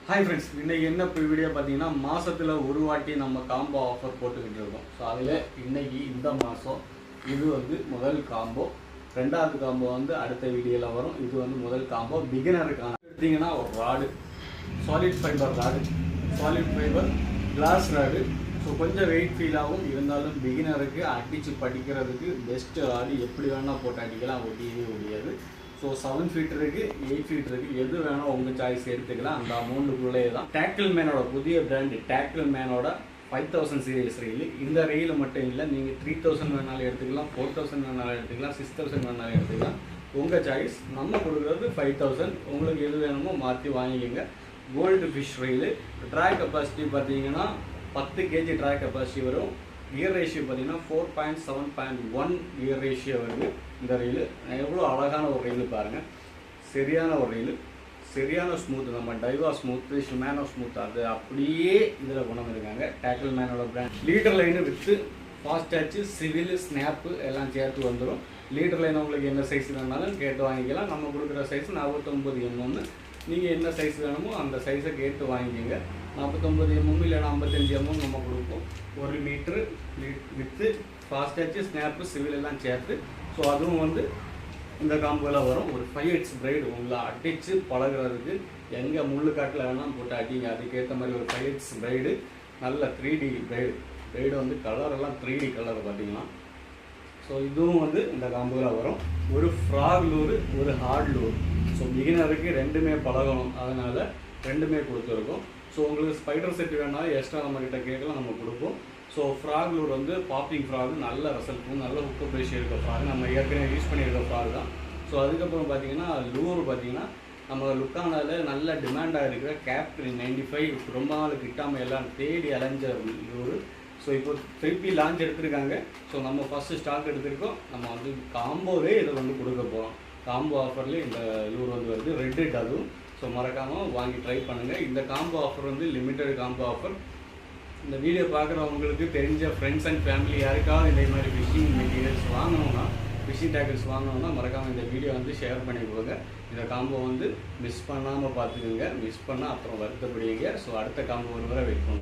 Hi friends, இன்றைக்கி என்ன video பார்த்தீங்கன்னா மாதத்தில் ஒரு வாட்டி நம்ம காம்போ ஆஃபர் போட்டுக்கிட்டு இருக்கோம். ஸோ அதில் இன்றைக்கி இந்த மாதம் இது முதல் காம்போ, ரெண்டாவது காம்போ அடுத்த வீடியோவில் வரும். இது முதல் காம்போ பிகினருக்கான எடுத்திங்கன்னா ஒரு rod, solid fibre rod, solid fibre class rod. So கொஞ்சம் வெயிட் ஃபீல் ஆகும், இருந்தாலும் பிகினருக்கு அடித்து படிக்கிறதுக்கு பெஸ்ட்டு ராடு. எப்படி வேணால் போட்டு அடிக்கலாம், ஒட்டியவே முடியாது. ஸோ 7 ஃபீட் இருக்குது, 8 ஃபீட் இருக்குது, எது வேணால் உங்கள் சாய்ஸ் எடுத்துக்கலாம். அந்த அமௌண்ட்டுக்குள்ளே தான் டேக்கிள் மேனோட புதிய பிராண்டு டேக்கிள் மேனோட 5000 சீரீஸ் ரயில். இந்த ரயில் மட்டும் இல்லை, நீங்கள் 3000 வேணாலும் எடுத்துக்கலாம், 4000 வேணாலும் எடுத்துக்கலாம், 6000 வேணாலும் எடுத்துக்கலாம். உங்கள் சாய்ஸ். நம்ம கொடுக்குறது 5000. உங்களுக்கு எது வேணுமோ மாற்றி வாங்கிக்கோங்க. கோல்டு ஃபிஷ் ரயில். ட்ராக் கெப்பாசிட்டி பார்த்தீங்கன்னா 10 kg ட்ராக் கெப்பாசிட்டி வரும். கியர் ரேஷியோ பார்த்தீங்கன்னா 4.7.1 கியர் ரேஷியோ வருது. இந்த ரயில் எவ்வளோ அழகான ஒரு ரயில் பாருங்கள். சரியான ஒரு ரயில், சரியான ஸ்மூத். நம்ம டைவா ஸ்மூத்து, ஷிமானோ ஸ்மூத் அது அப்படியே இதில் கொண்டு வந்துருக்காங்க. டேக்கிள் மேனோட பிராண்ட். லீடர் லைனு வித்து ஃபாஸ்டாச்சு, சிவில், ஸ்னாப்பு எல்லாம் சேர்த்து வந்துடும். லீடர் லைன் உங்களுக்கு என்ன சைஸ் வேணாலும் கேட்டு வாங்கிக்கலாம். நம்ம கொடுக்குற சைஸ் 49 mm. நீங்கள் என்ன சைஸ் வேணுமோ அந்த சைஸை கேட்டு வாங்கிக்கோங்க. 49 mm இல்லைனா 55 mm நம்ம கொடுப்போம். 1 மீட்ரு வித்து ஃபாஸ்டாச்சு, ஸ்னாப்பு, சிவில் எல்லாம் சேர்த்து. ஸோ அதுவும் இந்த காம்போவில் வரும். ஒரு 5X பிரைடு உங்களை அடித்து பழகிறதுக்கு எங்கே முள்ளுக்காட்டில் வேணால் போட்டு அடிங்க. அதுக்கேற்ற மாதிரி ஒரு 5X பிரைடு, நல்ல 3D பிரைடு கலரெல்லாம் 3D கலர் பார்த்தீங்கன்னா. ஸோ இதுவும் இந்த காம்போவில் வரும். ஒரு ஃப்ராக் லூரு, ஒரு ஹார்ட் லூர். ஸோ பிகினருக்கு ரெண்டுமே பழகணும், அதனால் ரெண்டுமே கொடுத்துருக்கோம். ஸோ உங்களுக்கு ஸ்பைடர் செட் வேணாலும் எக்ஸ்ட்ரா நம்மக்கிட்ட கேட்கலாம், நம்ம கொடுப்போம். ஸோ ஃப்ராக் லூர் பாப்பிங் ஃப்ராக், நல்ல ரிசல்ட்டும் நல்ல ஹுக்கப் ரேஷியோ இருக்க ஃப்ராக், நம்ம ஏற்கனவே யூஸ் பண்ணியிருக்க ஃப்ராக் தான். ஸோ அதுக்கப்புறம் பார்த்தீங்கன்னா லூர் பார்த்தீங்கன்னா நம்ம லுக்கானாவில் நல்ல டிமாண்டாக இருக்கிற கேப்டன் 95 ரொம்ப நாள் கிட்டாமல் எல்லாம் தேடி அலைஞ்ச லூர். ஸோ இப்போ திருப்பி லான்ச் எடுத்திருக்காங்க. ஸோ நம்ம ஃபஸ்ட்டு ஸ்டாக் எடுத்திருக்கோம். நம்ம காம்போவே இதை கொடுக்க போகிறோம். காம்போ ஆஃபர்லேயே இந்த லூர் வருது, ரெட் அதுவும். ஸோ மறக்காமல் வாங்கி ட்ரை பண்ணுங்கள். இந்த combo offer limited combo offer. இந்த வீடியோ பார்க்குறவங்களுக்கு தெரிஞ்ச ஃப்ரெண்ட்ஸ் அண்ட் ஃபேமிலி யாருக்காவது இந்த மாதிரி ஃபிஷிங் மெட்டீரியல்ஸ் வாங்கணும்னா, ஃபிஷிங் டேக்கிள்ஸ் வாங்கணும்னா மறக்காமல் இந்த வீடியோ ஷேர் பண்ணி கொடுங்க. இந்த காம்போ மிஸ் பண்ணாமல் பார்த்துக்குங்க. மிஸ் பண்ணால் அப்புறம் வருத்தப்படுவீங்க. ஸோ அடுத்த காம்போ ஒரு வரை வெயிட் பண்ணுங்க.